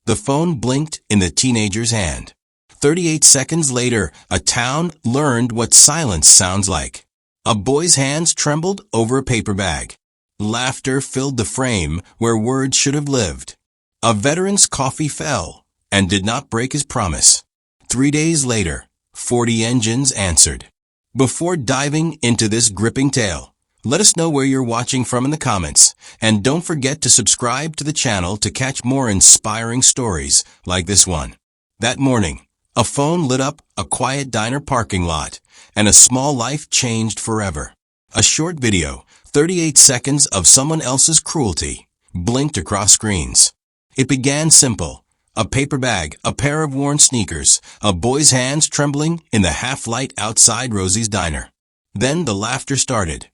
The phone blinked in the teenager's hand. 38 seconds later, a town learned what silence sounds like. A boy's hands trembled over a paper bag. Laughter filled the frame where words should have lived. A veteran's coffee fell and did not break his promise. 3 days later, 40 engines answered. Before diving into this gripping tale, let us know where you're watching from in the comments, and don't forget to subscribe to the channel to catch more inspiring stories like this one. That morning, a phone lit up a quiet diner parking lot, and a small life changed forever. A short video, 38 seconds of someone else's cruelty, blinked across screens. It began simple. A paper bag, a pair of worn sneakers, a boy's hands trembling in the half-light outside Rosie's diner. Then the laughter started.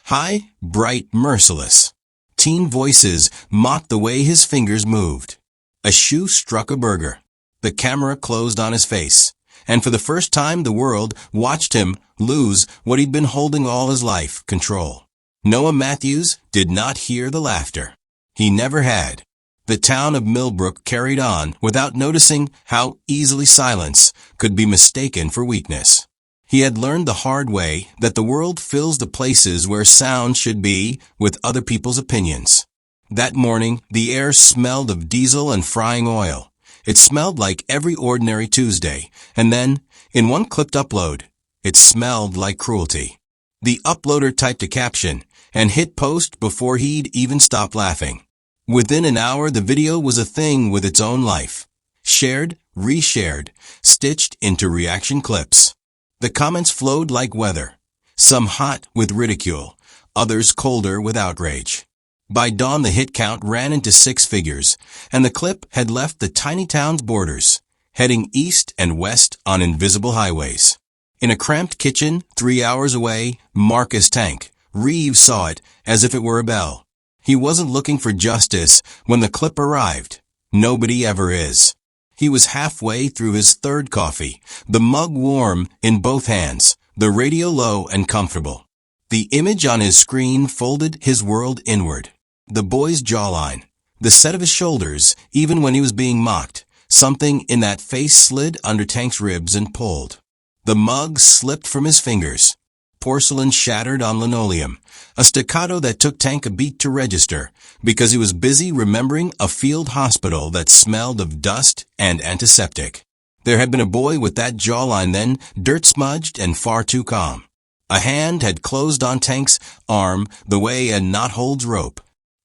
High, bright, merciless. Teen voices mocked the way his fingers moved. A shoe struck a burger. The camera closed on his face, and for the first time the world watched him lose what he'd been holding all his life, control. Noah Matthews did not hear the laughter. He never had. The town of Millbrook carried on without noticing how easily silence could be mistaken for weakness. He had learned the hard way that the world fills the places where sound should be with other people's opinions. That morning, the air smelled of diesel and frying oil. It smelled like every ordinary Tuesday, and then, in one clipped upload, it smelled like cruelty. The uploader typed a caption and hit post before he'd even stopped laughing. Within an hour, the video was a thing with its own life. Shared, reshared, stitched into reaction clips. The comments flowed like weather, some hot with ridicule, others colder with outrage. By dawn, the hit count ran into 6 figures, and the clip had left the tiny town's borders, heading east and west on invisible highways. In a cramped kitchen 3 hours away, Marcus Tank Reeves saw it as if it were a bell. He wasn't looking for justice when the clip arrived. Nobody ever is. He was halfway through his third coffee, the mug warm in both hands, the radio low and comfortable. The image on his screen folded his world inward. The boy's jawline, the set of his shoulders, even when he was being mocked, something in that face slid under Tank's ribs and pulled. The mug slipped from his fingers. Porcelain shattered on linoleum, a staccato that took Tank a beat to register because he was busy remembering a field hospital that smelled of dust and antiseptic. There had been a boy with that jawline then, dirt-smudged and far too calm. A hand had closed on Tank's arm the way a knot holds rope.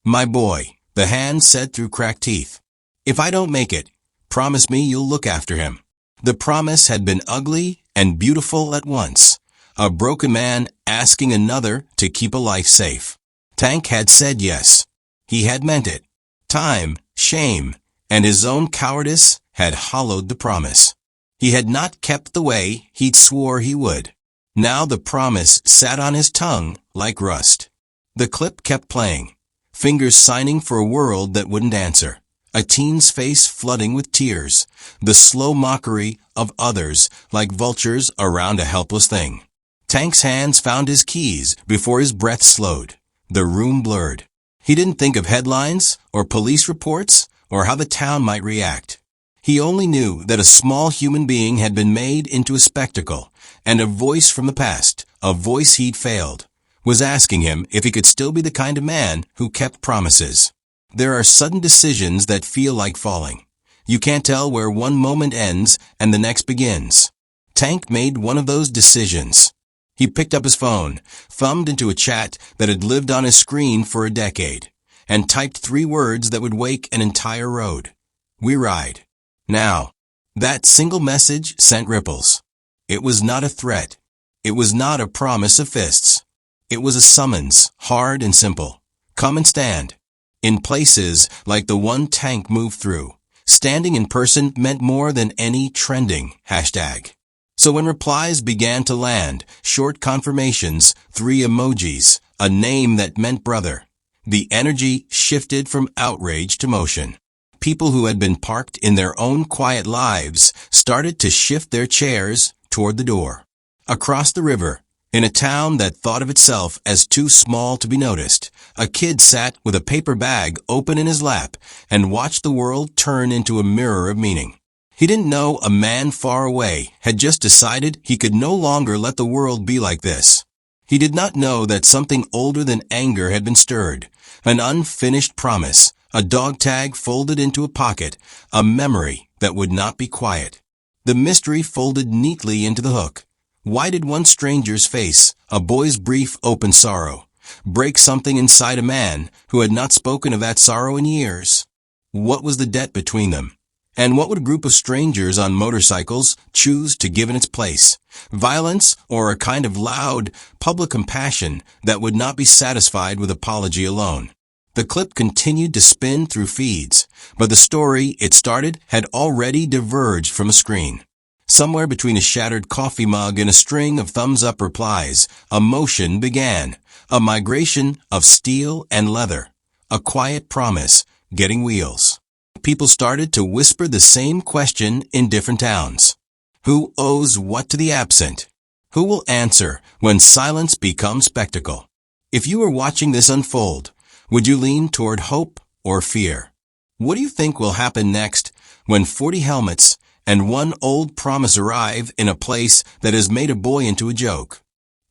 "My boy," the hand said through cracked teeth. "If I don't make it, promise me you'll look after him." The promise had been ugly and beautiful at once. A broken man asking another to keep a life safe. Tank had said yes. He had meant it. Time, shame, and his own cowardice had hollowed the promise. He had not kept the way he'd swore he would. Now the promise sat on his tongue like rust. The clip kept playing, fingers signing for a world that wouldn't answer. A teen's face flooding with tears, the slow mockery of others like vultures around a helpless thing. Tank's hands found his keys before his breath slowed. The room blurred. He didn't think of headlines or police reports or how the town might react. He only knew that a small human being had been made into a spectacle, and a voice from the past, a voice he'd failed, was asking him if he could still be the kind of man who kept promises. There are sudden decisions that feel like falling. You can't tell where one moment ends and the next begins. Tank made one of those decisions. He picked up his phone, thumbed into a chat that had lived on his screen for a decade, and typed 3 words that would wake an entire road. "We ride." Now, that single message sent ripples. It was not a threat. It was not a promise of fists. It was a summons, hard and simple. Come and stand. In places like the one Tank moved through, standing in person meant more than any trending hashtag. So when replies began to land, short confirmations, 3 emojis, a name that meant brother, the energy shifted from outrage to motion. People who had been parked in their own quiet lives started to shift their chairs toward the door. Across the river, In a town that thought of itself as too small to be noticed, a kid sat with a paper bag open in his lap and watched the world turn into a mirror of meaning. He didn't know a man far away had just decided he could no longer let the world be like this. He did not know that something older than anger had been stirred, an unfinished promise, a dog tag folded into a pocket, a memory that would not be quiet. The mystery folded neatly into the hook. Why did one stranger's face, a boy's brief open sorrow, break something inside a man who had not spoken of that sorrow in years? What was the debt between them? And what would a group of strangers on motorcycles choose to give in its place? Violence or a kind of loud, public compassion that would not be satisfied with apology alone? The clip continued to spin through feeds, but the story it started had already diverged from a screen. Somewhere between a shattered coffee mug and a string of thumbs-up replies, a motion began, a migration of steel and leather, a quiet promise, getting wheels. People started to whisper the same question in different towns. Who owes what to the absent? Who will answer when silence becomes spectacle? If you were watching this unfold, would you lean toward hope or fear? What do you think will happen next when 40 helmets and one old promise arrive in a place that has made a boy into a joke?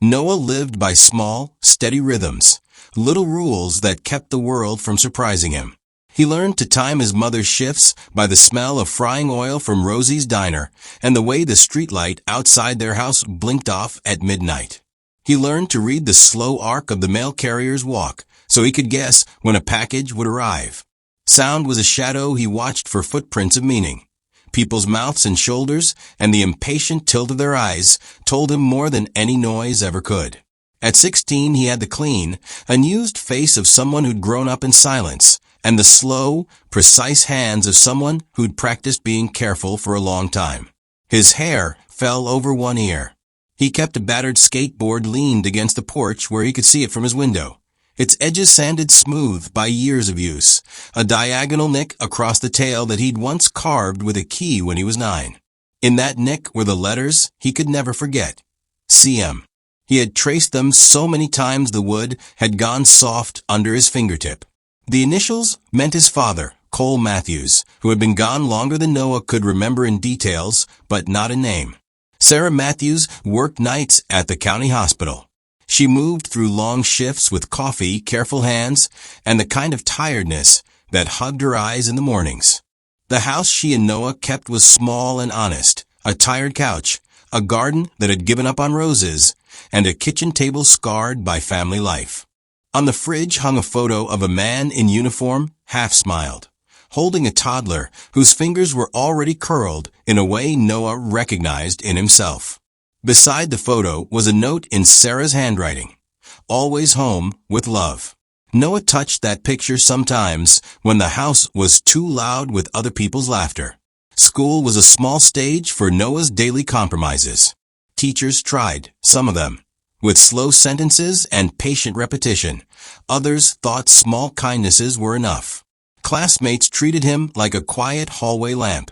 Noah lived by small, steady rhythms, little rules that kept the world from surprising him. He learned to time his mother's shifts by the smell of frying oil from Rosie's diner and the way the streetlight outside their house blinked off at midnight. He learned to read the slow arc of the mail carrier's walk so he could guess when a package would arrive. Sound was a shadow he watched for footprints of meaning. People's mouths and shoulders and the impatient tilt of their eyes told him more than any noise ever could. At 16, he had the clean, unused face of someone who'd grown up in silence, and the slow, precise hands of someone who'd practiced being careful for a long time. His hair fell over one ear. He kept a battered skateboard leaned against the porch where he could see it from his window. Its edges sanded smooth by years of use, a diagonal nick across the tail that he'd once carved with a key when he was 9. In that nick were the letters he could never forget. CM. He had traced them so many times the wood had gone soft under his fingertip. The initials meant his father, Cole Matthews, who had been gone longer than Noah could remember in details, but not in name. Sarah Matthews worked nights at the county hospital. She moved through long shifts with coffee, careful hands, and the kind of tiredness that hugged her eyes in the mornings. The house she and Noah kept was small and honest, a tired couch, a garden that had given up on roses, and a kitchen table scarred by family life. On the fridge hung a photo of a man in uniform, half-smiled, holding a toddler whose fingers were already curled in a way Noah recognized in himself. Beside the photo was a note in Sarah's handwriting, "Always home with love." Noah touched that picture sometimes when the house was too loud with other people's laughter. School was a small stage for Noah's daily compromises. Teachers tried, some of them, with slow sentences and patient repetition. Others thought small kindnesses were enough. Classmates treated him like a quiet hallway lamp,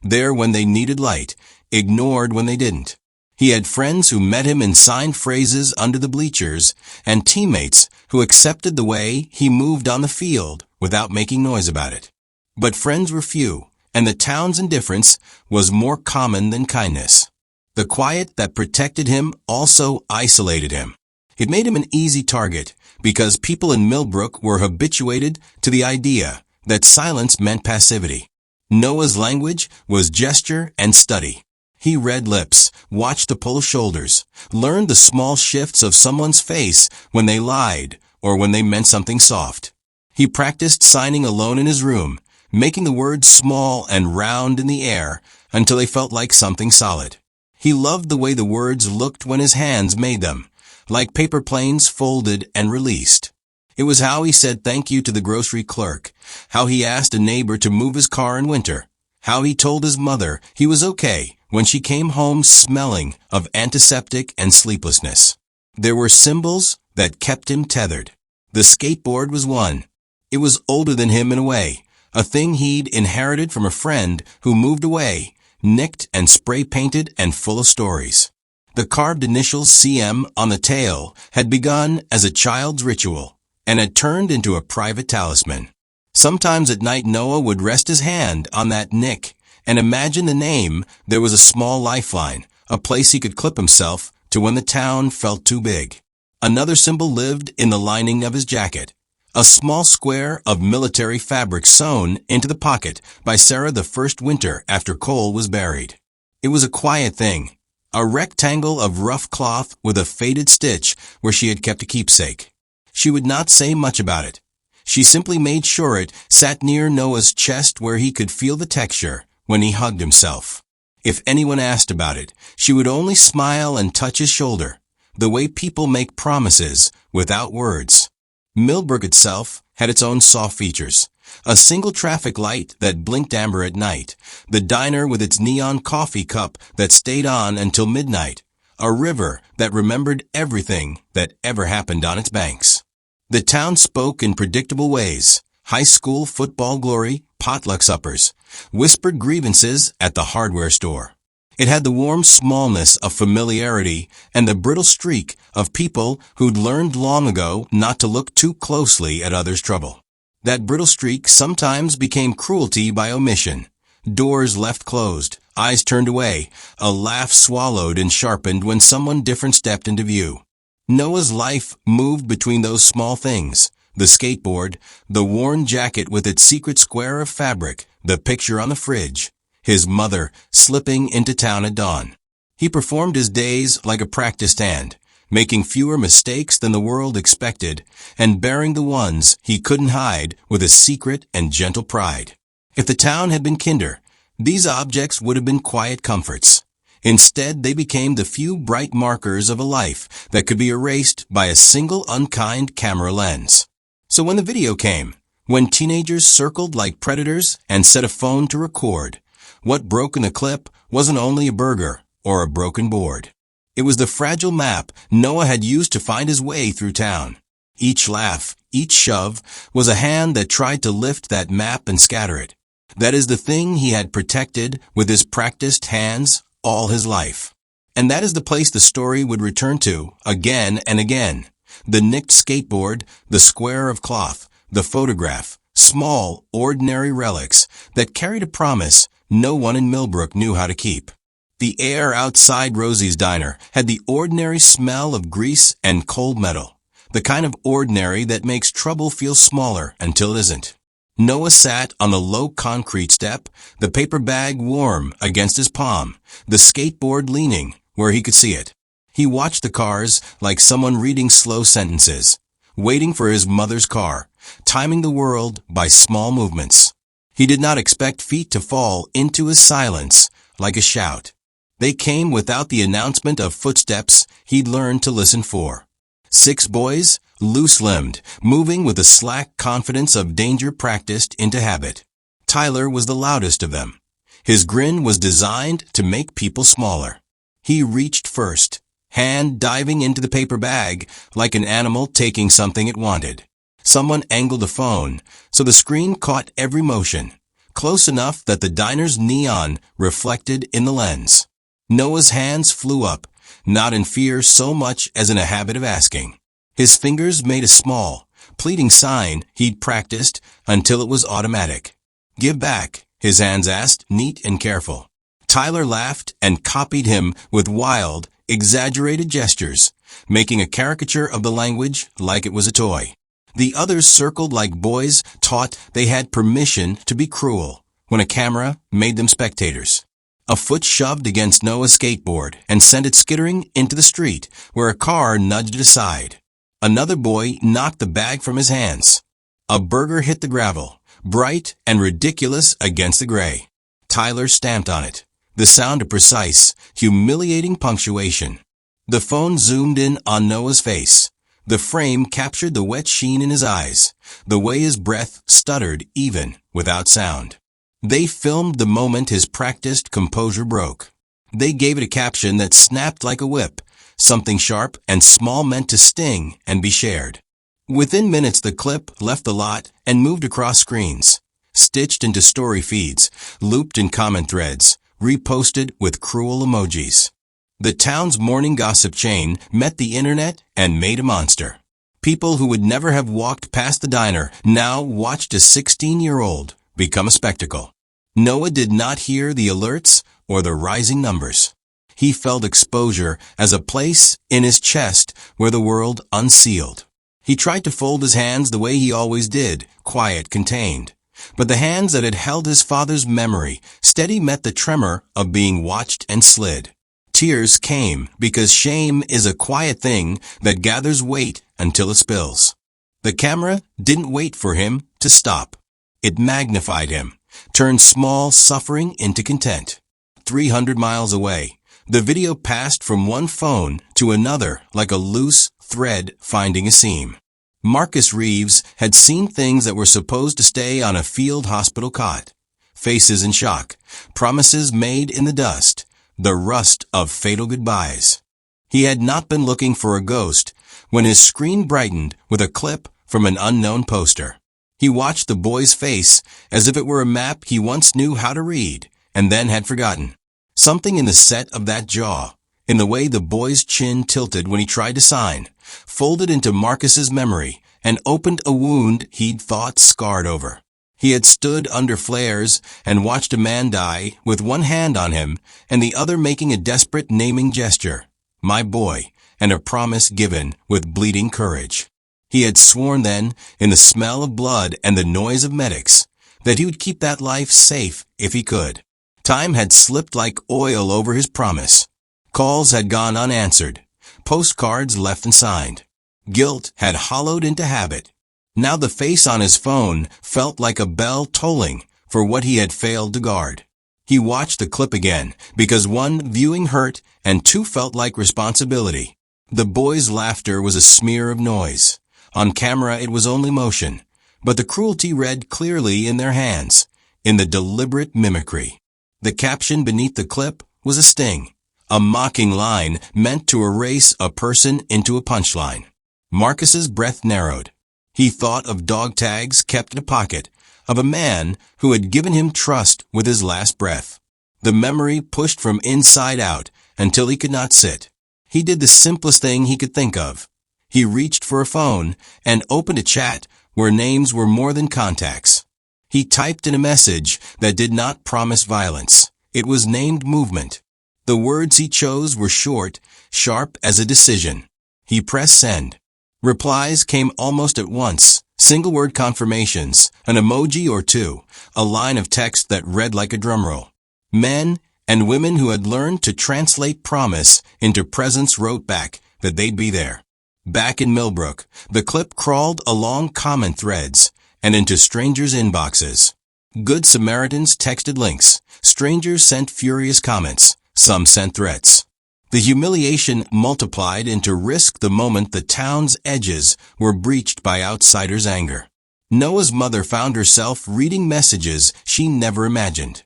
there when they needed light, ignored when they didn't. He had friends who met him in signed phrases under the bleachers, and teammates who accepted the way he moved on the field without making noise about it. But friends were few, and the town's indifference was more common than kindness. The quiet that protected him also isolated him. It made him an easy target because people in Millbrook were habituated to the idea that silence meant passivity. Noah's language was gesture and study. He read lips, watched the pull of shoulders, learned the small shifts of someone's face when they lied or when they meant something soft. He practiced signing alone in his room, making the words small and round in the air until they felt like something solid. He loved the way the words looked when his hands made them, like paper planes folded and released. It was how he said thank you to the grocery clerk, how he asked a neighbor to move his car in winter, how he told his mother he was okay when she came home smelling of antiseptic and sleeplessness. There were symbols that kept him tethered. The skateboard was one. It was older than him in a way, a thing he'd inherited from a friend who moved away, nicked and spray-painted and full of stories. The carved initials CM on the tail had begun as a child's ritual and had turned into a private talisman. Sometimes at night Noah would rest his hand on that nick and imagine the name. There was a small lifeline, a place he could clip himself to when the town felt too big. Another symbol lived in the lining of his jacket, a small square of military fabric sewn into the pocket by Sarah the first winter after Cole was buried. It was a quiet thing, a rectangle of rough cloth with a faded stitch where she had kept a keepsake. She would not say much about it. She simply made sure it sat near Noah's chest where he could feel the texture when he hugged himself. If anyone asked about it, she would only smile and touch his shoulder, the way people make promises without words. Millbrook itself had its own soft features. A single traffic light that blinked amber at night, the diner with its neon coffee cup that stayed on until midnight, a river that remembered everything that ever happened on its banks. The town spoke in predictable ways: high school football glory, potluck suppers, whispered grievances at the hardware store. It had the warm smallness of familiarity and the brittle streak of people who'd learned long ago not to look too closely at others' trouble. That brittle streak sometimes became cruelty by omission. Doors left closed, eyes turned away, a laugh swallowed and sharpened when someone different stepped into view. Noah's life moved between those small things: the skateboard, the worn jacket with its secret square of fabric, the picture on the fridge, his mother slipping into town at dawn. He performed his days like a practiced hand, making fewer mistakes than the world expected, and bearing the ones he couldn't hide with a secret and gentle pride. If the town had been kinder, these objects would have been quiet comforts. Instead, they became the few bright markers of a life that could be erased by a single unkind camera lens. So when the video came, when teenagers circled like predators and set a phone to record, what broke in the clip wasn't only a burger or a broken board. It was the fragile map Noah had used to find his way through town. Each laugh, each shove, was a hand that tried to lift that map and scatter it. That is the thing he had protected with his practiced hands all his life. And that is the place the story would return to again and again. The nicked skateboard, the square of cloth, the photograph, small, ordinary relics that carried a promise no one in Millbrook knew how to keep. The air outside Rosie's diner had the ordinary smell of grease and cold metal, the kind of ordinary that makes trouble feel smaller until it isn't. Noah sat on the low concrete step, the paper bag warm against his palm, the skateboard leaning where he could see it. He watched the cars like someone reading slow sentences, waiting for his mother's car, timing the world by small movements. He did not expect feet to fall into his silence like a shout. They came without the announcement of footsteps he'd learned to listen for. 6 boys, loose-limbed, moving with the slack confidence of danger practiced into habit. Tyler was the loudest of them. His grin was designed to make people smaller. He reached first, hand diving into the paper bag like an animal taking something it wanted. Someone angled a phone so the screen caught every motion, close enough that the diner's neon reflected in the lens. Noah's hands flew up, not in fear so much as in a habit of asking. His fingers made a small, pleading sign he'd practiced until it was automatic. "Give back," his hands asked, neat and careful. Tyler laughed and copied him with wild, exaggerated gestures, making a caricature of the language like it was a toy. The others circled like boys taught they had permission to be cruel when a camera made them spectators. A foot shoved against Noah's skateboard and sent it skittering into the street where a car nudged it aside. Another boy knocked the bag from his hands. A burger hit the gravel, bright and ridiculous against the gray. Tyler stamped on it, the sound of precise, humiliating punctuation. The phone zoomed in on Noah's face. The frame captured the wet sheen in his eyes, the way his breath stuttered even without sound. They filmed the moment his practiced composure broke. They gave it a caption that snapped like a whip, something sharp and small meant to sting and be shared. Within minutes the clip left the lot and moved across screens, stitched into story feeds, looped in comment threads, reposted with cruel emojis. The town's morning gossip chain met the internet and made a monster. People who would never have walked past the diner now watched a 16-year-old become a spectacle. Noah did not hear the alerts or the rising numbers. He felt exposure as a place in his chest where the world unsealed. He tried to fold his hands the way he always did, quiet, contained. But the hands that had held his father's memory steady met the tremor of being watched and slid. Tears came because shame is a quiet thing that gathers weight until it spills. The camera didn't wait for him to stop. It magnified him, turned small suffering into content. 300 miles away, the video passed from one phone to another like a loose thread finding a seam. Marcus Reeves had seen things that were supposed to stay on a field hospital cot. Faces in shock, promises made in the dust, the rust of fatal goodbyes. He had not been looking for a ghost when his screen brightened with a clip from an unknown poster. He watched the boy's face as if it were a map he once knew how to read and then had forgotten. Something in the set of that jaw, in the way the boy's chin tilted when he tried to sign, folded into Marcus's memory and opened a wound he'd thought scarred over. He had stood under flares and watched a man die with one hand on him and the other making a desperate naming gesture, "My boy," and a promise given with bleeding courage. He had sworn then, in the smell of blood and the noise of medics, that he would keep that life safe if he could. Time had slipped like oil over his promise. Calls had gone unanswered, postcards left unsigned. Guilt had hollowed into habit. Now the face on his phone felt like a bell tolling for what he had failed to guard. He watched the clip again, because one, viewing hurt, and two, felt like responsibility. The boy's laughter was a smear of noise. On camera it was only motion, but the cruelty read clearly in their hands, in the deliberate mimicry. The caption beneath the clip was a sting, a mocking line meant to erase a person into a punchline. Marcus's breath narrowed. He thought of dog tags kept in a pocket, of a man who had given him trust with his last breath. The memory pushed from inside out until he could not sit. He did the simplest thing he could think of. He reached for a phone and opened a chat where names were more than contacts. He typed in a message that did not promise violence. It was named movement. The words he chose were short, sharp as a decision. He pressed send. Replies came almost at once, single-word confirmations, an emoji or two, a line of text that read like a drumroll. Men and women who had learned to translate promise into presence wrote back that they'd be there. Back in Millbrook, the clip crawled along comment threads and into strangers' inboxes. Good Samaritans texted links. Strangers sent furious comments. Some sent threats. The humiliation multiplied into risk the moment the town's edges were breached by outsiders' anger. Noah's mother found herself reading messages she never imagined.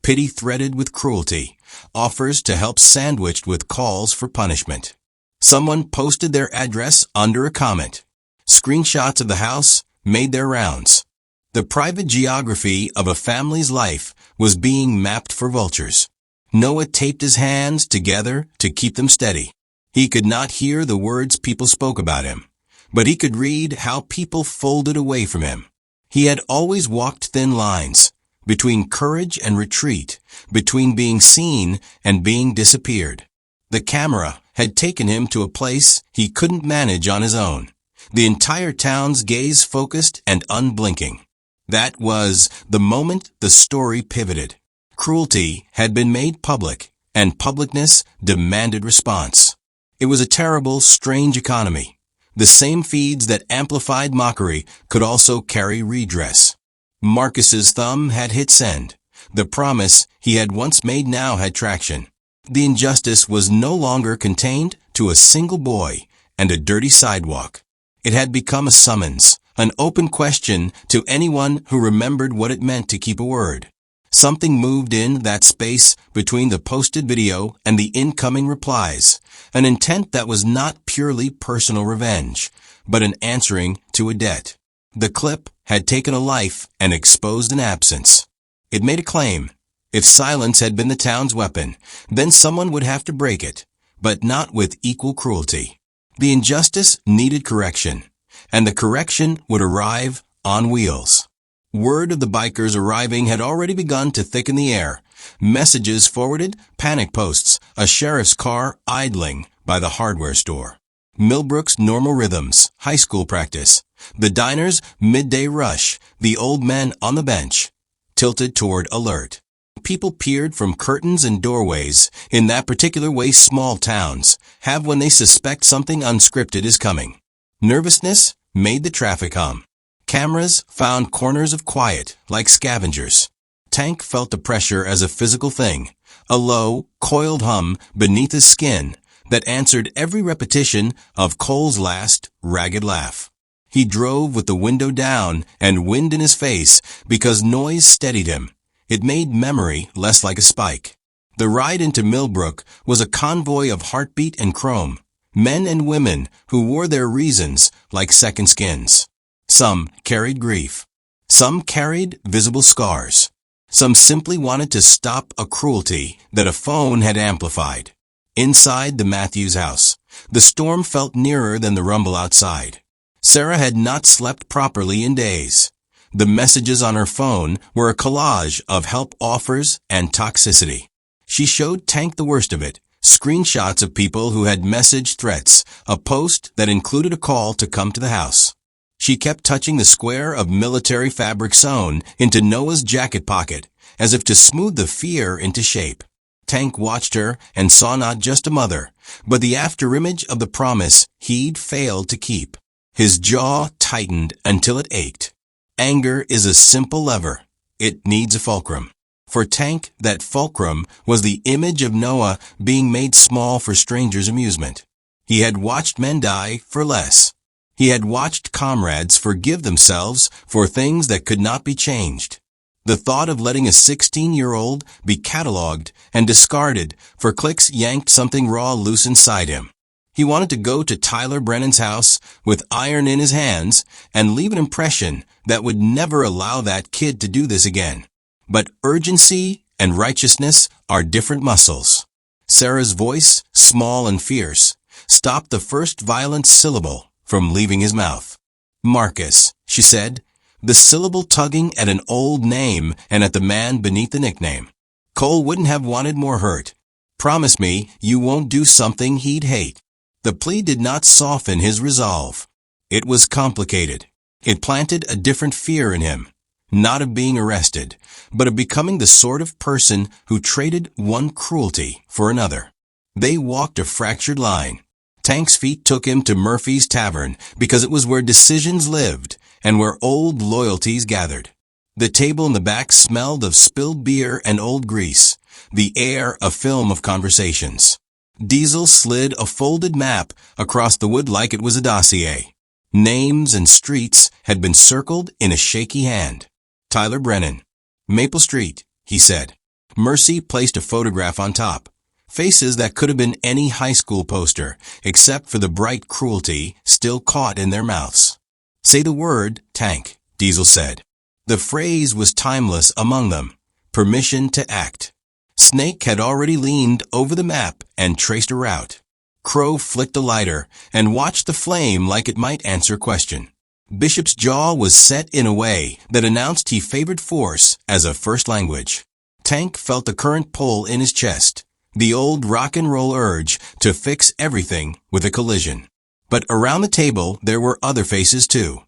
Pity threaded with cruelty, offers to help sandwiched with calls for punishment. Someone posted their address under a comment. Screenshots of the house made their rounds. The private geography of a family's life was being mapped for vultures. Noah taped his hands together to keep them steady. He could not hear the words people spoke about him, but he could read how people folded away from him. He had always walked thin lines, between courage and retreat, between being seen and being disappeared. The camera had taken him to a place he couldn't manage on his own. The entire town's gaze focused and unblinking. That was the moment the story pivoted. Cruelty had been made public, and publicness demanded response. It was a terrible, strange economy. The same feeds that amplified mockery could also carry redress. Marcus's thumb had hit send. The promise he had once made now had traction. The injustice was no longer contained to a single boy and a dirty sidewalk. It had become a summons, an open question to anyone who remembered what it meant to keep a word. Something moved in that space between the posted video and the incoming replies, an intent that was not purely personal revenge, but an answering to a debt. The clip had taken a life and exposed an absence. It made a claim. If silence had been the town's weapon, then someone would have to break it, but not with equal cruelty. The injustice needed correction, and the correction would arrive on wheels. Word of the bikers arriving had already begun to thicken the air. Messages forwarded, panic posts, a sheriff's car idling by the hardware store. Millbrook's normal rhythms, high school practice. The diner's midday rush, the old men on the bench, tilted toward alert. People peered from curtains and doorways, in that particular way small towns have when they suspect something unscripted is coming. Nervousness made the traffic hum. Cameras found corners of quiet, like scavengers. Tank felt the pressure as a physical thing, a low, coiled hum beneath his skin that answered every repetition of Cole's last, ragged laugh. He drove with the window down and wind in his face because noise steadied him. It made memory less like a spike. The ride into Millbrook was a convoy of heartbeat and chrome, men and women who wore their reasons like second skins. Some carried grief. Some carried visible scars. Some simply wanted to stop a cruelty that a phone had amplified. Inside the Matthews house, the storm felt nearer than the rumble outside. Sarah had not slept properly in days. The messages on her phone were a collage of help offers and toxicity. She showed Tank the worst of it, screenshots of people who had message threats, a post that included a call to come to the house. She kept touching the square of military fabric sewn into Noah's jacket pocket, as if to smooth the fear into shape. Tank watched her and saw not just a mother, but the afterimage of the promise he'd failed to keep. His jaw tightened until it ached. Anger is a simple lever. It needs a fulcrum. For Tank, that fulcrum was the image of Noah being made small for strangers' amusement. He had watched men die for less. He had watched comrades forgive themselves for things that could not be changed. The thought of letting a 16-year-old be cataloged and discarded for clicks yanked something raw loose inside him. He wanted to go to Tyler Brennan's house with iron in his hands and leave an impression that would never allow that kid to do this again. But urgency and righteousness are different muscles. Sarah's voice, small and fierce, stopped the first violent syllable from leaving his mouth. Marcus, she said, the syllable tugging at an old name and at the man beneath the nickname. Cole wouldn't have wanted more hurt. Promise me you won't do something he'd hate. The plea did not soften his resolve. It was complicated. It planted a different fear in him, not of being arrested, but of becoming the sort of person who traded one cruelty for another. They walked a fractured line. Tank's feet took him to Murphy's Tavern because it was where decisions lived and where old loyalties gathered. The table in the back smelled of spilled beer and old grease, the air a film of conversations. Diesel slid a folded map across the wood like it was a dossier. Names and streets had been circled in a shaky hand. Tyler Brennan. Maple Street, he said. Mercy placed a photograph on top. Faces that could have been any high school poster, except for the bright cruelty still caught in their mouths. Say the word, Tank, Diesel said. The phrase was timeless among them. Permission to act. Snake had already leaned over the map and traced a route. Crow flicked a lighter and watched the flame like it might answer a question. Bishop's jaw was set in a way that announced he favored force as a first language. Tank felt the current pull in his chest, the old rock and roll urge to fix everything with a collision. But around the table there were other faces too.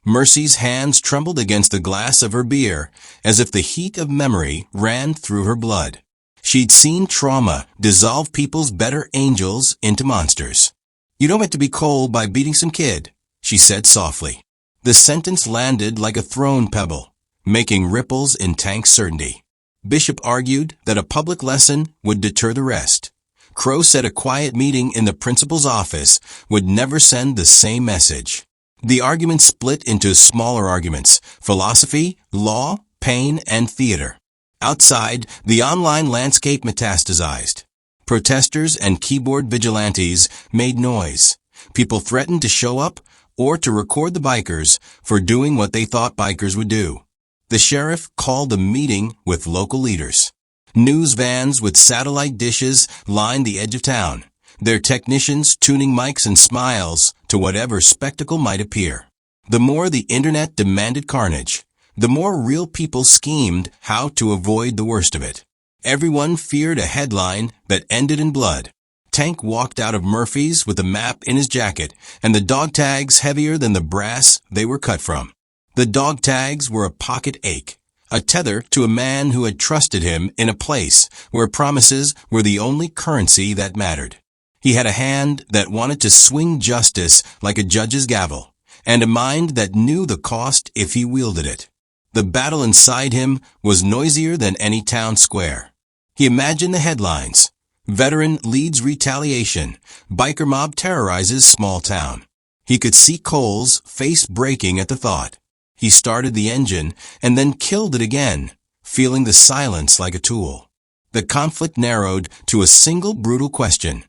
Mercy's hands trembled against the glass of her beer as if the heat of memory ran through her blood. She'd seen trauma dissolve people's better angels into monsters. You don't have to be cold by beating some kid, she said softly. The sentence landed like a thrown pebble, making ripples in Tank's certainty. Bishop argued that a public lesson would deter the rest. Crow said a quiet meeting in the principal's office would never send the same message. The argument split into smaller arguments: philosophy, law, pain, and theater. Outside, the online landscape metastasized. Protesters and keyboard vigilantes made noise. People threatened to show up or to record the bikers for doing what they thought bikers would do. The sheriff called a meeting with local leaders. News vans with satellite dishes lined the edge of town. their technicians tuning mics and smiles to whatever spectacle might appear. The more the internet demanded carnage, the more real people schemed how to avoid the worst of it. Everyone feared a headline that ended in blood. Tank walked out of Murphy's with a map in his jacket and the dog tags heavier than the brass they were cut from. The dog tags were a pocket ache, a tether to a man who had trusted him in a place where promises were the only currency that mattered. He had a hand that wanted to swing justice like a judge's gavel, and a mind that knew the cost if he wielded it. The battle inside him was noisier than any town square. He imagined the headlines. Veteran leads retaliation. Biker mob terrorizes small town. He could see Cole's face breaking at the thought. He started the engine and then killed it again, feeling the silence like a tool. The conflict narrowed to a single brutal question: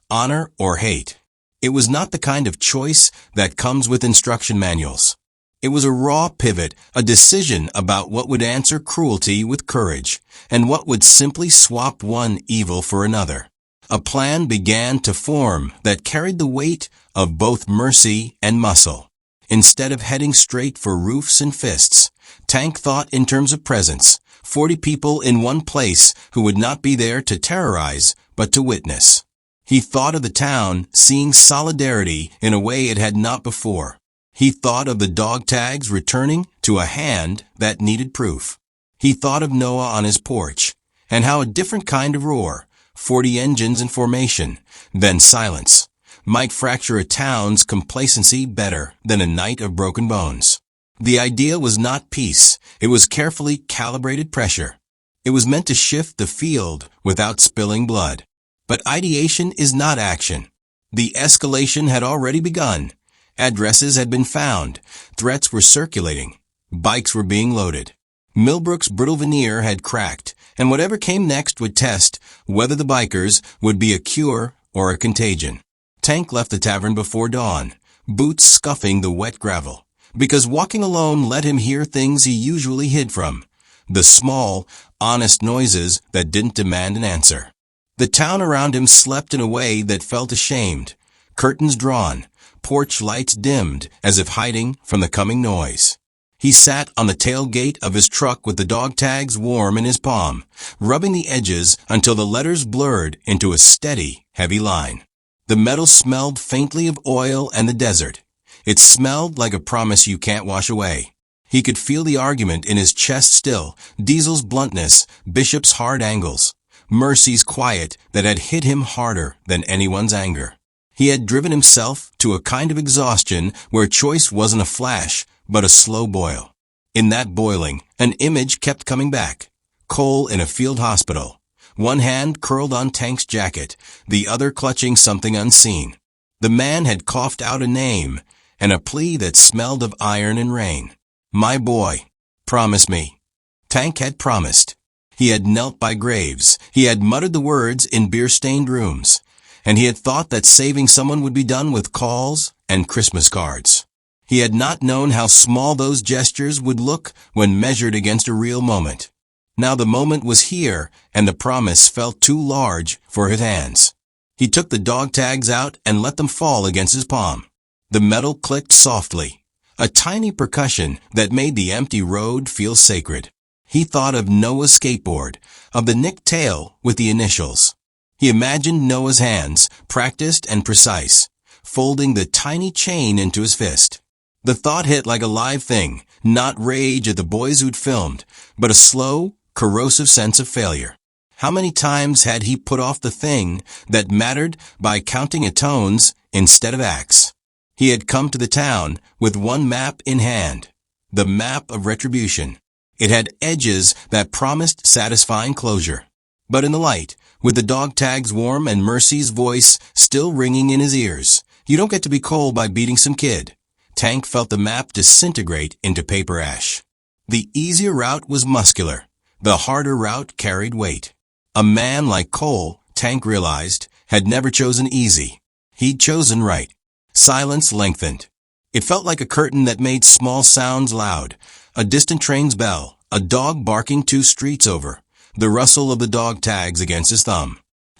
honor or hate? It was not the kind of choice that comes with instruction manuals. It was a raw pivot, a decision about what would answer cruelty with courage, and what would simply swap one evil for another. A plan began to form that carried the weight of both mercy and muscle. Instead of heading straight for roofs and fists, Tank thought in terms of presence, 40 people in one place who would not be there to terrorize, but to witness. He thought of the town seeing solidarity in a way it had not before. He thought of the dog tags returning to a hand that needed proof. He thought of Noah on his porch, and how a different kind of roar, 40 engines in formation, then silence, might fracture a town's complacency better than a night of broken bones. The idea was not peace. It was carefully calibrated pressure. It was meant to shift the field without spilling blood. But ideation is not action. The escalation had already begun. Addresses had been found. Threats were circulating. Bikes were being loaded. Millbrook's brittle veneer had cracked, and whatever came next would test whether the bikers would be a cure or a contagion. Tank left the tavern before dawn, boots scuffing the wet gravel, because walking alone let him hear things he usually hid from, the small, honest noises that didn't demand an answer. The town around him slept in a way that felt ashamed, curtains drawn, porch lights dimmed as if hiding from the coming noise. He sat on the tailgate of his truck with the dog tags warm in his palm, rubbing the edges until the letters blurred into a steady, heavy line. The metal smelled faintly of oil and the desert. It smelled like a promise you can't wash away. He could feel the argument in his chest still, Diesel's bluntness, Bishop's hard angles, Mercy's quiet that had hit him harder than anyone's anger. He had driven himself to a kind of exhaustion where choice wasn't a flash, but a slow boil. In that boiling, an image kept coming back. Cole in a field hospital. One hand curled on Tank's jacket, the other clutching something unseen. The man had coughed out a name, and a plea that smelled of iron and rain. My boy, promise me. Tank had promised. He had knelt by graves. He had muttered the words in beer-stained rooms. And he had thought that saving someone would be done with calls and Christmas cards. He had not known how small those gestures would look when measured against a real moment. Now the moment was here, and the promise felt too large for his hands. He took the dog tags out and let them fall against his palm. The metal clicked softly, a tiny percussion that made the empty road feel sacred. He thought of Noah's skateboard, of the nicked tail with the initials. He imagined Noah's hands, practiced and precise, folding the tiny chain into his fist. The thought hit like a live thing, not rage at the boys who'd filmed, but a slow, corrosive sense of failure. How many times had he put off the thing that mattered by counting atones instead of acts? He had come to the town with one map in hand, the map of retribution. It had edges that promised satisfying closure. But in the light, with the dog tags warm and Mercy's voice still ringing in his ears, you don't get to be Cole by beating some kid. Tank felt the map disintegrate into paper ash. The easier route was muscular. The harder route carried weight. A man like Cole, Tank realized, had never chosen easy. He'd chosen right. Silence lengthened. It felt like a curtain that made small sounds loud. A distant train's bell, a dog barking 2 streets over, the rustle of the dog tags against his thumb.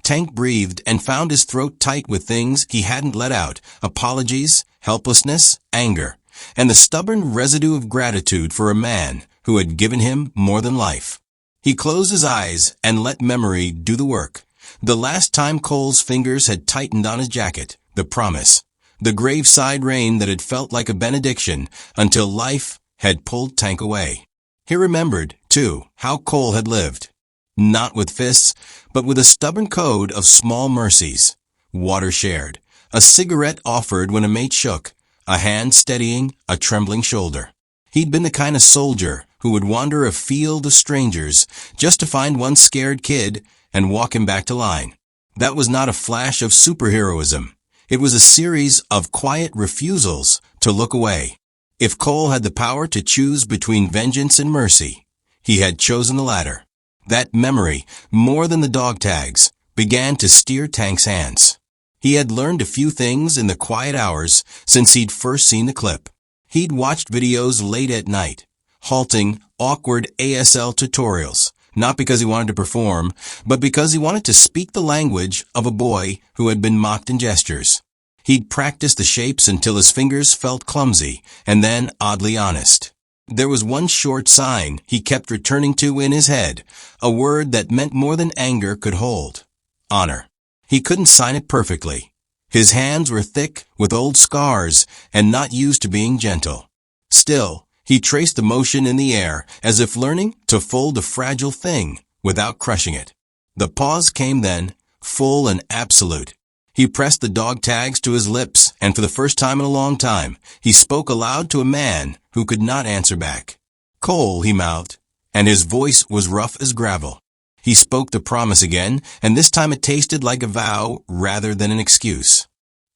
Tank breathed and found his throat tight with things he hadn't let out: apologies, helplessness, anger, and the stubborn residue of gratitude for a man who had given him more than life. He closed his eyes and let memory do the work. The last time Cole's fingers had tightened on his jacket, the promise, the graveside rain that had felt like a benediction until life had pulled Tank away. He remembered, too, how Cole had lived. Not with fists, but with a stubborn code of small mercies. Water shared, a cigarette offered when a mate shook, a hand steadying a trembling shoulder. He'd been the kind of soldier who would wander a field of strangers just to find one scared kid and walk him back to line. That was not a flash of superheroism. It was a series of quiet refusals to look away. If Cole had the power to choose between vengeance and mercy, he had chosen the latter. That memory, more than the dog tags, began to steer Tank's hands. He had learned a few things in the quiet hours since he'd first seen the clip. He'd watched videos late at night, halting, awkward ASL tutorials, not because he wanted to perform, but because he wanted to speak the language of a boy who had been mocked in gestures. He'd practiced the shapes until his fingers felt clumsy, and then oddly honest. There was one short sign he kept returning to in his head, a word that meant more than anger could hold: honor. He couldn't sign it perfectly. His hands were thick with old scars and not used to being gentle. Still, he traced the motion in the air as if learning to fold a fragile thing without crushing it. The pause came then, full and absolute. He pressed the dog tags to his lips, and for the first time in a long time, he spoke aloud to a man who could not answer back. "Cole," he mouthed, and his voice was rough as gravel. He spoke the promise again, and this time it tasted like a vow rather than an excuse.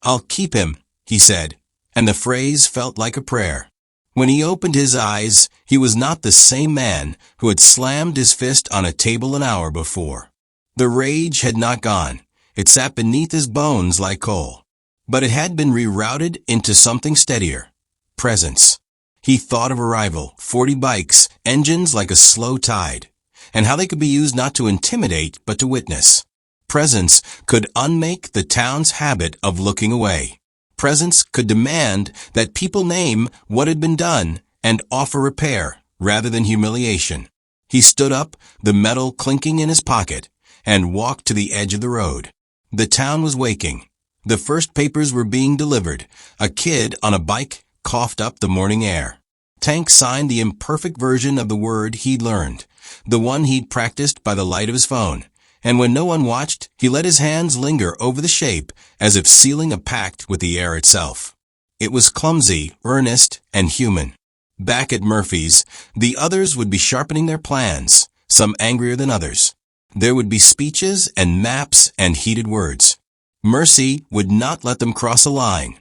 "I'll keep him," he said, and the phrase felt like a prayer. When he opened his eyes, he was not the same man who had slammed his fist on a table an hour before. The rage had not gone. It sat beneath his bones like coal. But it had been rerouted into something steadier: presence. He thought of arrival, 40 bikes, engines like a slow tide, and how they could be used not to intimidate but to witness. Presence could unmake the town's habit of looking away. Presence could demand that people name what had been done and offer repair rather than humiliation. He stood up, the metal clinking in his pocket, and walked to the edge of the road. The town was waking. The first papers were being delivered. A kid on a bike coughed up the morning air. Tank signed the imperfect version of the word he'd learned, the one he'd practiced by the light of his phone. And when no one watched, he let his hands linger over the shape as if sealing a pact with the air itself. It was clumsy, earnest, and human. Back at Murphy's, the others would be sharpening their plans, some angrier than others. There would be speeches and maps and heated words. Mercy would not let them cross a line.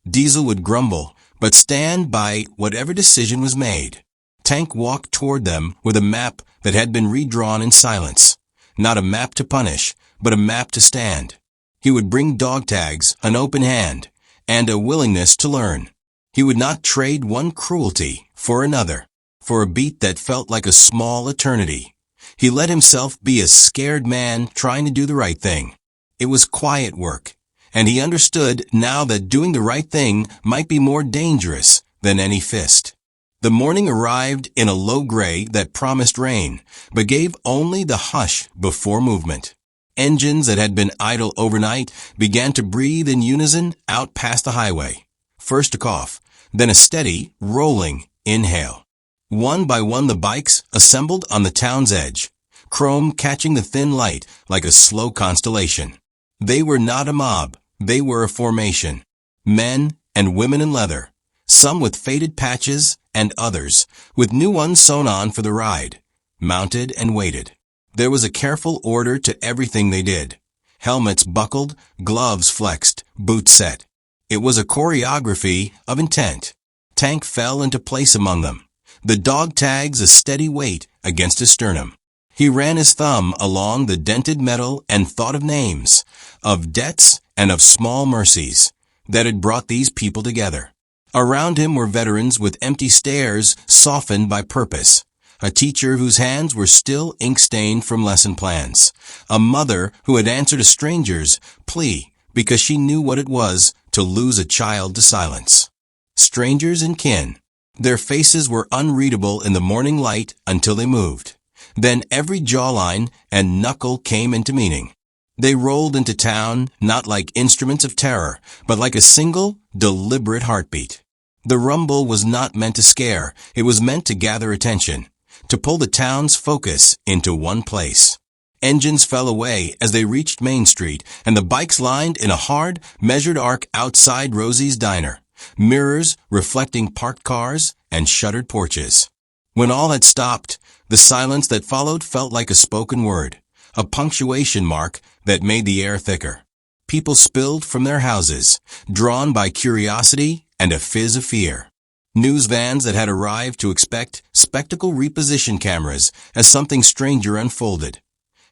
Diesel would grumble, but stand by whatever decision was made. Tank walked toward them with a map that had been redrawn in silence. Not a map to punish, but a map to stand. He would bring dog tags, an open hand, and a willingness to learn. He would not trade one cruelty for another, for a beat that felt like a small eternity. He let himself be a scared man trying to do the right thing. It was quiet work, and he understood now that doing the right thing might be more dangerous than any fist. The morning arrived in a low gray that promised rain, but gave only the hush before movement. Engines that had been idle overnight began to breathe in unison out past the highway. First a cough, then a steady, rolling inhale. One by one the bikes assembled on the town's edge, chrome catching the thin light like a slow constellation. They were not a mob, they were a formation. Men and women in leather, some with faded patches and others with new ones sewn on for the ride, mounted and waited. There was a careful order to everything they did. Helmets buckled, gloves flexed, boots set. It was a choreography of intent. Tank fell into place among them, the dog tags a steady weight against his sternum. He ran his thumb along the dented metal and thought of names, of debts and of small mercies that had brought these people together. Around him were veterans with empty stares softened by purpose, a teacher whose hands were still ink-stained from lesson plans, a mother who had answered a stranger's plea because she knew what it was to lose a child to silence. Strangers and kin. Their faces were unreadable in the morning light until they moved. Then every jawline and knuckle came into meaning. They rolled into town not like instruments of terror, but like a single, deliberate heartbeat. The rumble was not meant to scare, it was meant to gather attention, to pull the town's focus into one place. Engines fell away as they reached Main Street, and the bikes lined in a hard, measured arc outside Rosie's diner, mirrors reflecting parked cars and shuttered porches. When all had stopped, the silence that followed felt like a spoken word, a punctuation mark that made the air thicker. People spilled from their houses, drawn by curiosity and a fizz of fear. News vans that had arrived to expect spectacle reposition cameras as something stranger unfolded.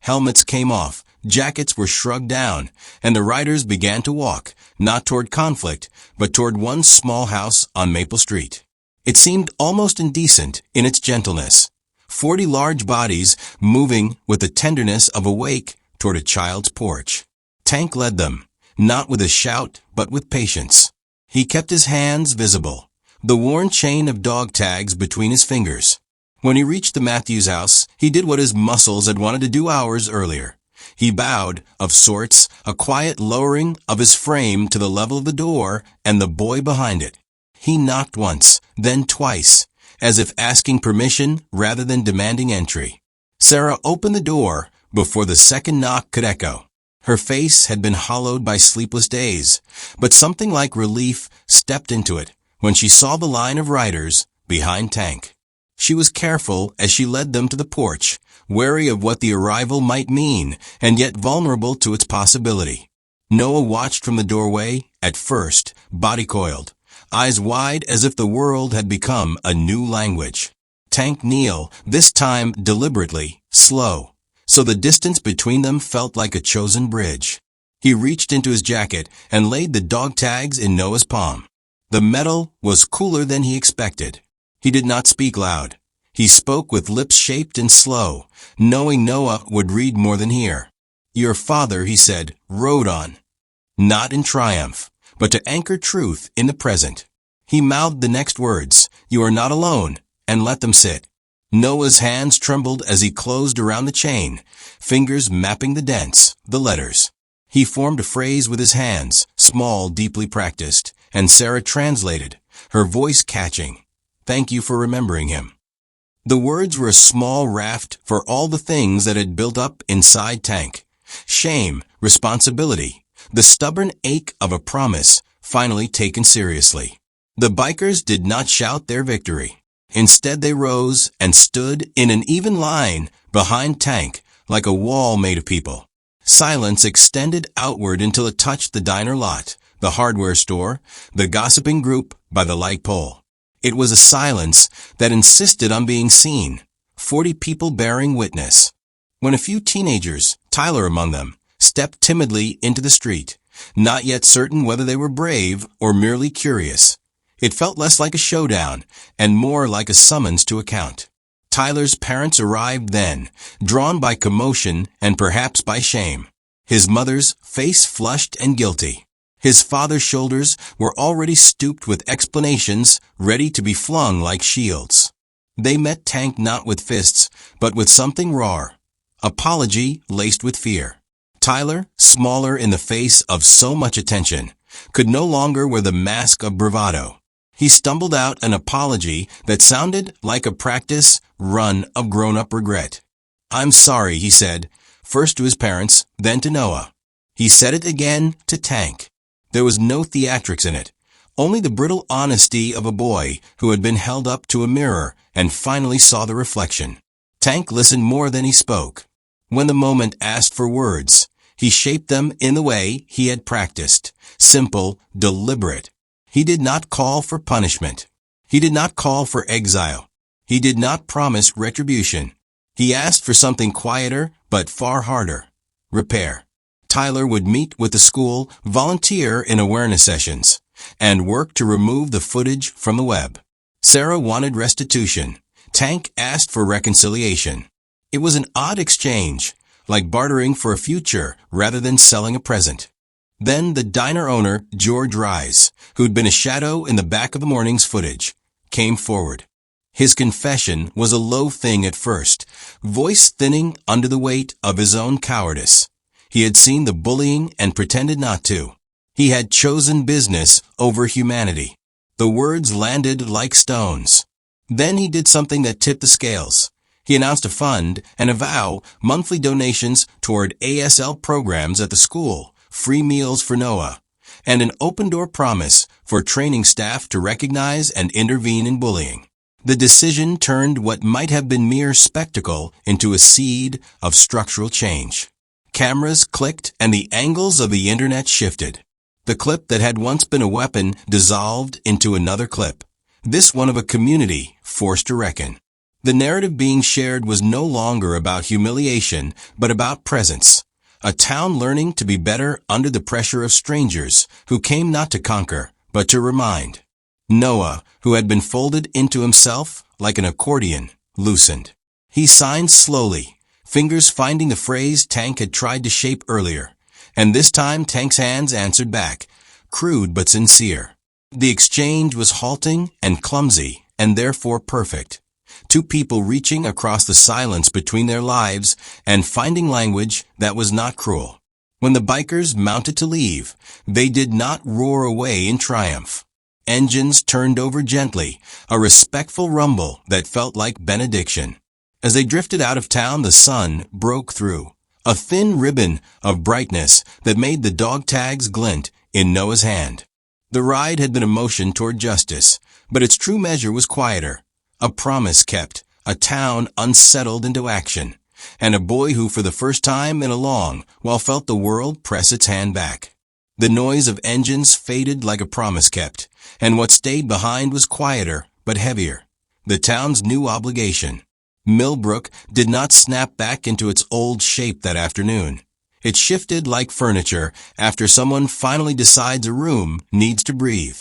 Helmets came off, jackets were shrugged down, and the riders began to walk, not toward conflict, but toward one small house on Maple Street. It seemed almost indecent in its gentleness. 40 large bodies moving with the tenderness of a wake toward a child's porch. Tank led them, not with a shout, but with patience. He kept his hands visible, the worn chain of dog tags between his fingers. When he reached the Matthews house, he did what his muscles had wanted to do hours earlier. He bowed, of sorts, a quiet lowering of his frame to the level of the door and the boy behind it. He knocked once, then twice, as if asking permission rather than demanding entry. Sarah opened the door before the second knock could echo. Her face had been hollowed by sleepless days, but something like relief stepped into it when she saw the line of riders behind Tank. She was careful as she led them to the porch, wary of what the arrival might mean, and yet vulnerable to its possibility. Noah watched from the doorway, at first, body-coiled, eyes wide as if the world had become a new language. Tank Neal, this time deliberately, slow, so the distance between them felt like a chosen bridge. He reached into his jacket and laid the dog tags in Noah's palm. The metal was cooler than he expected. He did not speak loud. He spoke with lips shaped and slow, knowing Noah would read more than hear. Your father, he said, rode on. Not in triumph, but to anchor truth in the present. He mouthed the next words, you are not alone, and let them sit. Noah's hands trembled as he closed around the chain, fingers mapping the dents, the letters. He formed a phrase with his hands, small, deeply practiced, and Sarah translated, her voice catching. Thank you for remembering him. The words were a small raft for all the things that had built up inside Tank. Shame, responsibility, the stubborn ache of a promise finally taken seriously. The bikers did not shout their victory. Instead, they rose and stood in an even line behind Tank, like a wall made of people. Silence extended outward until it touched the diner lot, the hardware store, the gossiping group by the light pole. It was a silence that insisted on being seen, 40 people bearing witness. When a few teenagers, Tyler among them, stepped timidly into the street, not yet certain whether they were brave or merely curious, it felt less like a showdown and more like a summons to account. Tyler's parents arrived then, drawn by commotion and perhaps by shame. His mother's face flushed and guilty. His father's shoulders were already stooped with explanations ready to be flung like shields. They met Tank not with fists, but with something raw. Apology laced with fear. Tyler, smaller in the face of so much attention, could no longer wear the mask of bravado. He stumbled out an apology that sounded like a practice run of grown-up regret. I'm sorry, he said, first to his parents, then to Noah. He said it again to Tank. There was no theatrics in it, only the brittle honesty of a boy who had been held up to a mirror and finally saw the reflection. Tank listened more than he spoke. When the moment asked for words, he shaped them in the way he had practiced, simple, deliberate. He did not call for punishment. He did not call for exile. He did not promise retribution. He asked for something quieter, but far harder. Repair. Tyler would meet with the school, volunteer in awareness sessions, and work to remove the footage from the web. Sarah wanted restitution. Tank asked for reconciliation. It was an odd exchange, like bartering for a future rather than selling a present. Then the diner owner, George Rise, who'd been a shadow in the back of the morning's footage, came forward. His confession was a low thing at first, voice thinning under the weight of his own cowardice. He had seen the bullying and pretended not to. He had chosen business over humanity. The words landed like stones. Then he did something that tipped the scales. He announced a fund and a vow, monthly donations toward ASL programs at the school, free meals for Noah, and an open-door promise for training staff to recognize and intervene in bullying. The decision turned what might have been mere spectacle into a seed of structural change. Cameras clicked and the angles of the internet shifted. The clip that had once been a weapon dissolved into another clip, this one of a community forced to reckon. The narrative being shared was no longer about humiliation, but about presence. A town learning to be better under the pressure of strangers who came not to conquer, but to remind. Noah, who had been folded into himself like an accordion, loosened. He signed slowly, fingers finding the phrase Tank had tried to shape earlier. And this time Tank's hands answered back, crude but sincere. The exchange was halting and clumsy, and therefore perfect. Two people reaching across the silence between their lives and finding language that was not cruel. When the bikers mounted to leave, they did not roar away in triumph. Engines turned over gently, a respectful rumble that felt like benediction. As they drifted out of town, the sun broke through. A thin ribbon of brightness that made the dog tags glint in Noah's hand. The ride had been a motion toward justice, but its true measure was quieter. A promise kept, a town unsettled into action, and a boy who for the first time in a long while felt the world press its hand back. The noise of engines faded like a promise kept, and what stayed behind was quieter but heavier. The town's new obligation. Millbrook did not snap back into its old shape that afternoon. It shifted like furniture after someone finally decides a room needs to breathe.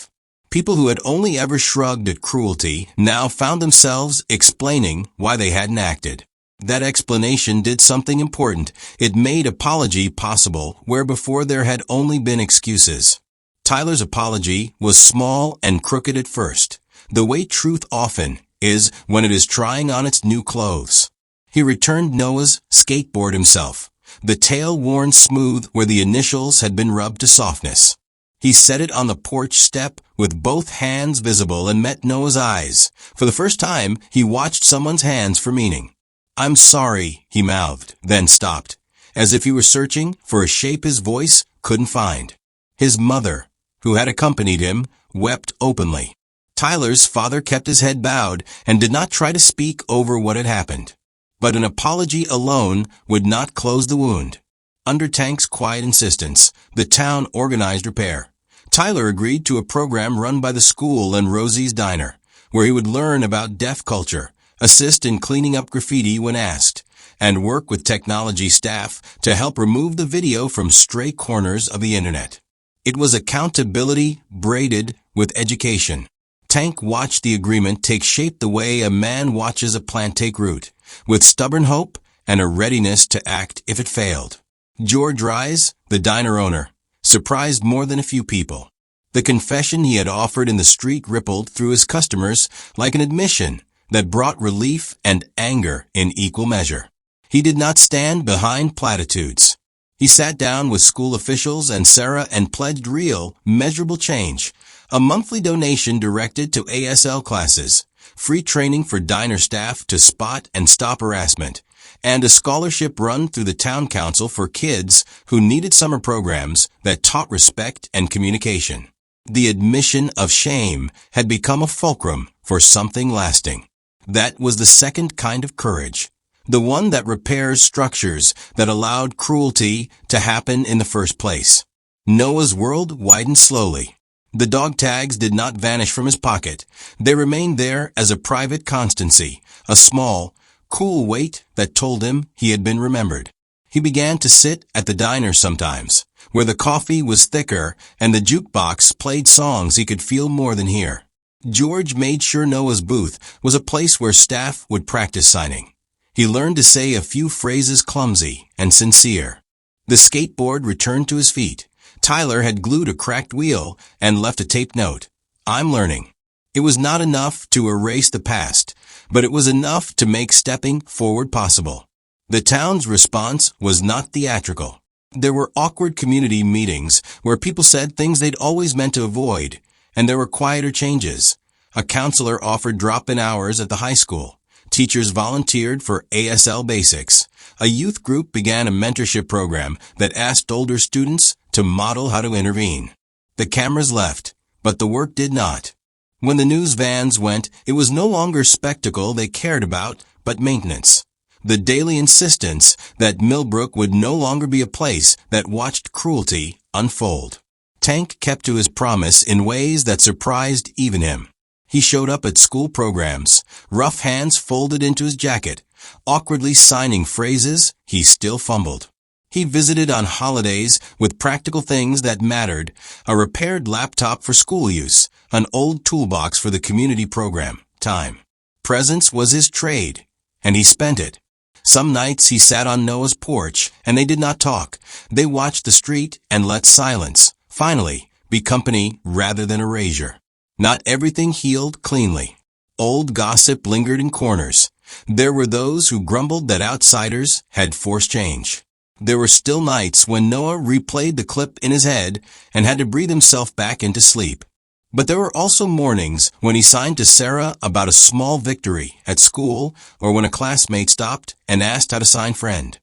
People who had only ever shrugged at cruelty now found themselves explaining why they hadn't acted. That explanation did something important. It made apology possible where before there had only been excuses. Tyler's apology was small and crooked at first, the way truth often is when it is trying on its new clothes. He returned Noah's skateboard himself, the tail worn smooth where the initials had been rubbed to softness. He set it on the porch step with both hands visible and met Noah's eyes. For the first time, he watched someone's hands for meaning. "I'm sorry," he mouthed, then stopped, as if he were searching for a shape his voice couldn't find. His mother, who had accompanied him, wept openly. Tyler's father kept his head bowed and did not try to speak over what had happened. But an apology alone would not close the wound. Under Tank's quiet insistence, the town organized repair. Tyler agreed to a program run by the school and Rosie's Diner, where he would learn about deaf culture, assist in cleaning up graffiti when asked, and work with technology staff to help remove the video from stray corners of the internet. It was accountability braided with education. Tank watched the agreement take shape the way a man watches a plant take root, with stubborn hope and a readiness to act if it failed. George Rise, the diner owner, surprised more than a few people. The confession he had offered in the street rippled through his customers like an admission that brought relief and anger in equal measure. He did not stand behind platitudes. He sat down with school officials and Sarah and pledged real, measurable change. A monthly donation directed to ASL classes, free training for diner staff to spot and stop harassment, and a scholarship run through the town council for kids who needed summer programs that taught respect and communication. The admission of shame had become a fulcrum for something lasting. That was the second kind of courage, the one that repairs structures that allowed cruelty to happen in the first place. Noah's world widened slowly. The dog tags did not vanish from his pocket. They remained there as a private constancy, a small, cool weight that told him he had been remembered. He began to sit at the diner sometimes, where the coffee was thicker and the jukebox played songs he could feel more than hear. George made sure Noah's booth was a place where staff would practice signing. He learned to say a few phrases clumsy and sincere. The skateboard returned to his feet. Tyler had glued a cracked wheel and left a taped note. I'm learning. It was not enough to erase the past, but it was enough to make stepping forward possible. The town's response was not theatrical. There were awkward community meetings where people said things they'd always meant to avoid, and there were quieter changes. A counselor offered drop-in hours at the high school. Teachers volunteered for ASL basics. A youth group began a mentorship program that asked older students to model how to intervene. The cameras left, but the work did not. When the news vans went, it was no longer spectacle they cared about, but maintenance. The daily insistence that Millbrook would no longer be a place that watched cruelty unfold. Tank kept to his promise in ways that surprised even him. He showed up at school programs, rough hands folded into his jacket, awkwardly signing phrases he still fumbled. He visited on holidays with practical things that mattered, a repaired laptop for school use, an old toolbox for the community program, time. Presence was his trade, and he spent it. Some nights he sat on Noah's porch, and they did not talk. They watched the street and let silence, finally, be company rather than erasure. Not everything healed cleanly. Old gossip lingered in corners. There were those who grumbled that outsiders had forced change. There were still nights when Noah replayed the clip in his head and had to breathe himself back into sleep. But there were also mornings when he signed to Sarah about a small victory at school or when a classmate stopped and asked how to sign friend.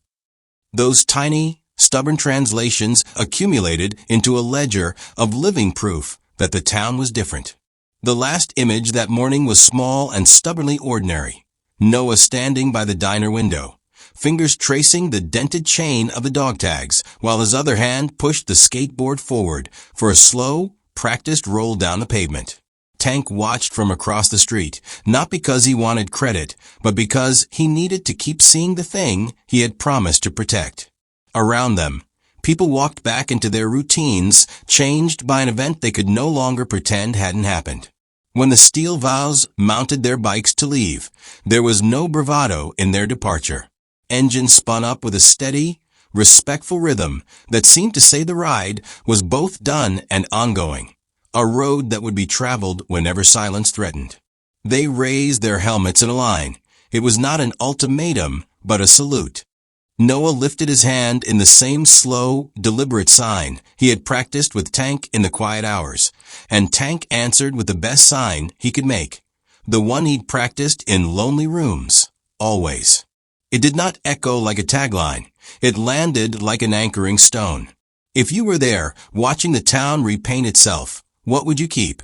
Those tiny, stubborn translations accumulated into a ledger of living proof that the town was different. The last image that morning was small and stubbornly ordinary. Noah standing by the diner window, fingers tracing the dented chain of the dog tags, while his other hand pushed the skateboard forward for a slow, practiced roll down the pavement. Tank watched from across the street, not because he wanted credit, but because he needed to keep seeing the thing he had promised to protect. Around them, people walked back into their routines, changed by an event they could no longer pretend hadn't happened. When the steel vows mounted their bikes to leave, there was no bravado in their departure. Engines spun up with a steady, respectful rhythm that seemed to say the ride was both done and ongoing, a road that would be traveled whenever silence threatened. They raised their helmets in a line. It was not an ultimatum, but a salute. Noah lifted his hand in the same slow, deliberate sign he had practiced with Tank in the quiet hours, and Tank answered with the best sign he could make, the one he'd practiced in lonely rooms, always. It did not echo like a tagline. It landed like an anchoring stone. If you were there, watching the town repaint itself, what would you keep?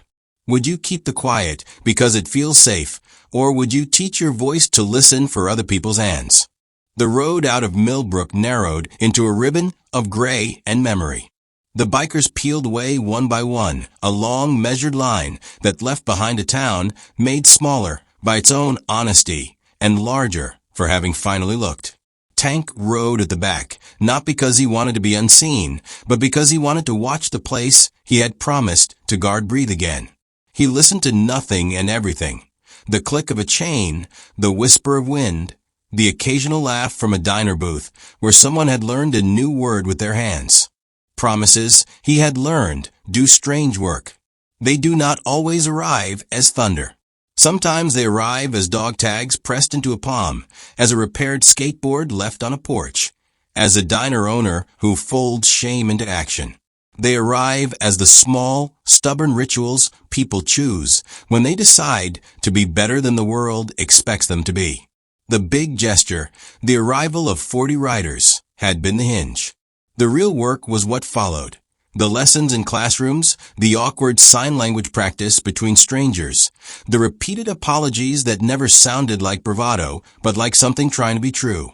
Would you keep the quiet because it feels safe, or would you teach your voice to listen for other people's hands? The road out of Millbrook narrowed into a ribbon of gray and memory. The bikers peeled away one by one, a long, measured line that left behind a town made smaller by its own honesty and larger for having finally looked. Tank rode at the back, not because he wanted to be unseen, but because he wanted to watch the place he had promised to guard breathe again. He listened to nothing and everything. The click of a chain, the whisper of wind, the occasional laugh from a diner booth where someone had learned a new word with their hands. Promises, he had learned, do strange work. They do not always arrive as thunder. Sometimes they arrive as dog tags pressed into a palm, as a repaired skateboard left on a porch, as a diner owner who folds shame into action. They arrive as the small, stubborn rituals people choose when they decide to be better than the world expects them to be. The big gesture, the arrival of 40 riders, had been the hinge. The real work was what followed. The lessons in classrooms, the awkward sign language practice between strangers, the repeated apologies that never sounded like bravado, but like something trying to be true.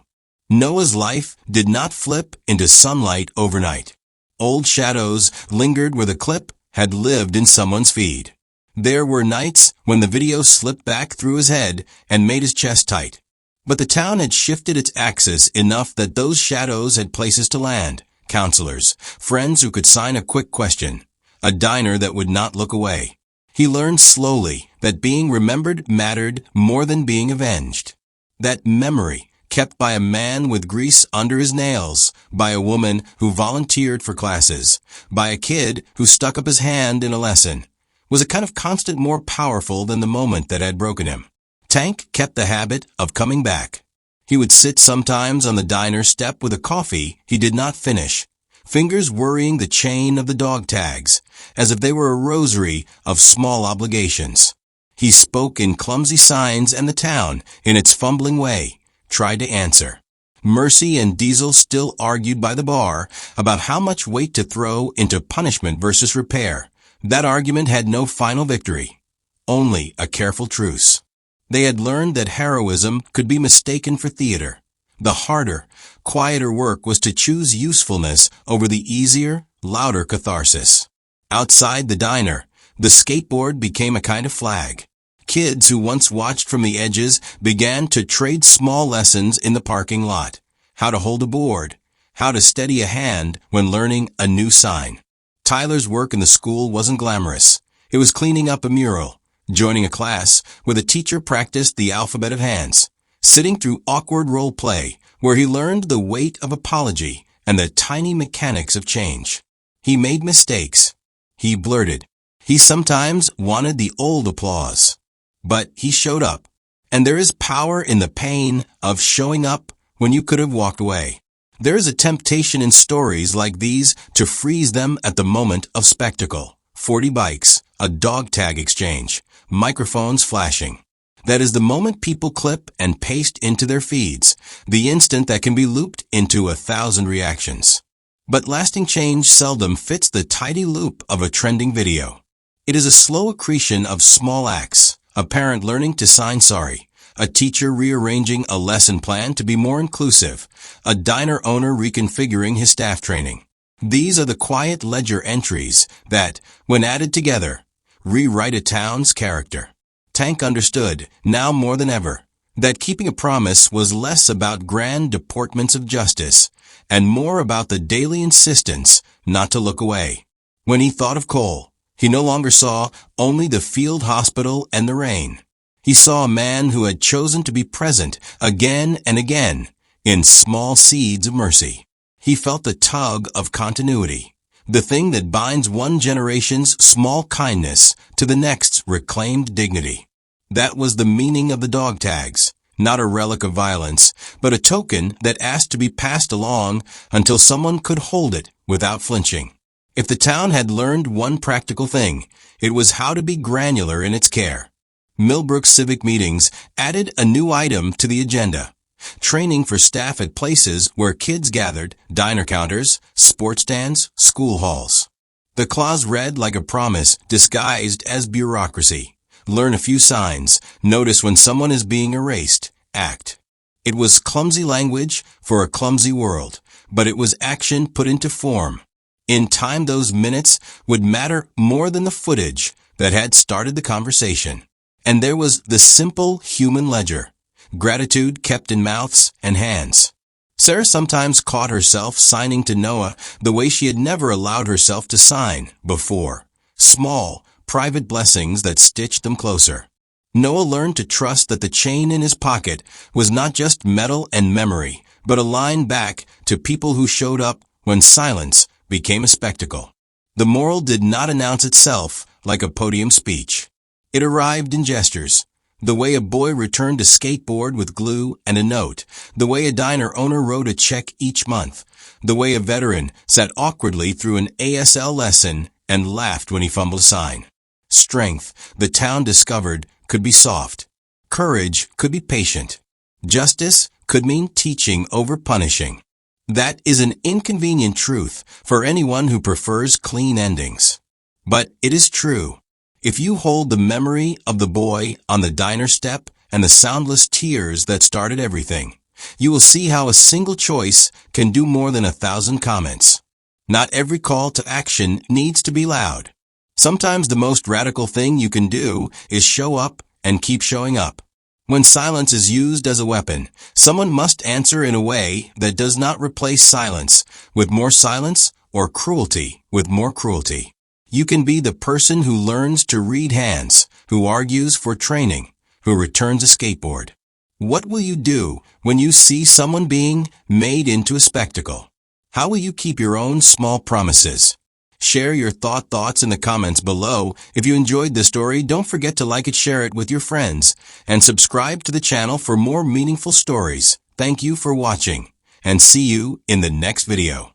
Noah's life did not flip into sunlight overnight. Old shadows lingered where the clip had lived in someone's feed. There were nights when the video slipped back through his head and made his chest tight. But the town had shifted its axis enough that those shadows had places to land. Counselors, friends who could sign a quick question, a diner that would not look away. He learned slowly that being remembered mattered more than being avenged. That memory, kept by a man with grease under his nails, by a woman who volunteered for classes, by a kid who stuck up his hand in a lesson, was a kind of constant more powerful than the moment that had broken him. Tank kept the habit of coming back. He would sit sometimes on the diner step with a coffee he did not finish, fingers worrying the chain of the dog tags, as if they were a rosary of small obligations. He spoke in clumsy signs, and the town, in its fumbling way, tried to answer. Mercy and Diesel still argued by the bar about how much weight to throw into punishment versus repair. That argument had no final victory, only a careful truce. They had learned that heroism could be mistaken for theater. The harder, quieter work was to choose usefulness over the easier, louder catharsis. Outside the diner, the skateboard became a kind of flag. Kids who once watched from the edges began to trade small lessons in the parking lot. How to hold a board, how to steady a hand when learning a new sign. Tyler's work in the school wasn't glamorous. It was cleaning up a mural, joining a class where the teacher practiced the alphabet of hands, sitting through awkward role play where he learned the weight of apology and the tiny mechanics of change. He made mistakes. He blurted. He sometimes wanted the old applause. But he showed up. And there is power in the pain of showing up when you could have walked away. There is a temptation in stories like these to freeze them at the moment of spectacle. 40 bikes, a dog tag exchange, microphones flashing. That is the moment people clip and paste into their feeds, the instant that can be looped into 1,000 reactions. But lasting change seldom fits the tidy loop of a trending video. It is a slow accretion of small acts, a parent learning to sign sorry, a teacher rearranging a lesson plan to be more inclusive, a diner owner reconfiguring his staff training. These are the quiet ledger entries that, when added together, rewrite a town's character. Tank understood, now more than ever, that keeping a promise was less about grand deportments of justice and more about the daily insistence not to look away. When he thought of Cole, he no longer saw only the field hospital and the rain. He saw a man who had chosen to be present again and again in small seeds of mercy. He felt the tug of continuity, the thing that binds one generation's small kindness to the next's reclaimed dignity. That was the meaning of the dog tags, not a relic of violence, but a token that asked to be passed along until someone could hold it without flinching. If the town had learned one practical thing, it was how to be granular in its care. Millbrook's civic meetings added a new item to the agenda. Training for staff at places where kids gathered, diner counters, sports stands, school halls. The clause read like a promise disguised as bureaucracy. Learn a few signs, notice when someone is being erased, act. It was clumsy language for a clumsy world, but it was action put into form. In time, those minutes would matter more than the footage that had started the conversation. And there was the simple human ledger. Gratitude kept in mouths and hands. Sarah sometimes caught herself signing to Noah the way she had never allowed herself to sign before. Small, private blessings that stitched them closer. Noah learned to trust that the chain in his pocket was not just metal and memory, but a line back to people who showed up when silence became a spectacle. The moral did not announce itself like a podium speech. It arrived in gestures. The way a boy returned a skateboard with glue and a note. The way a diner owner wrote a check each month. The way a veteran sat awkwardly through an ASL lesson and laughed when he fumbled a sign. Strength, the town discovered, could be soft. Courage could be patient. Justice could mean teaching over punishing. That is an inconvenient truth for anyone who prefers clean endings. But it is true. If you hold the memory of the boy on the diner step and the soundless tears that started everything, you will see how a single choice can do more than 1,000 comments. Not every call to action needs to be loud. Sometimes the most radical thing you can do is show up and keep showing up. When silence is used as a weapon, someone must answer in a way that does not replace silence with more silence or cruelty with more cruelty. You can be the person who learns to read hands, who argues for training, who returns a skateboard. What will you do when you see someone being made into a spectacle? How will you keep your own small promises? Share your thoughts in the comments below. If you enjoyed this story, don't forget to like it, share it with your friends, and subscribe to the channel for more meaningful stories. Thank you for watching, and see you in the next video.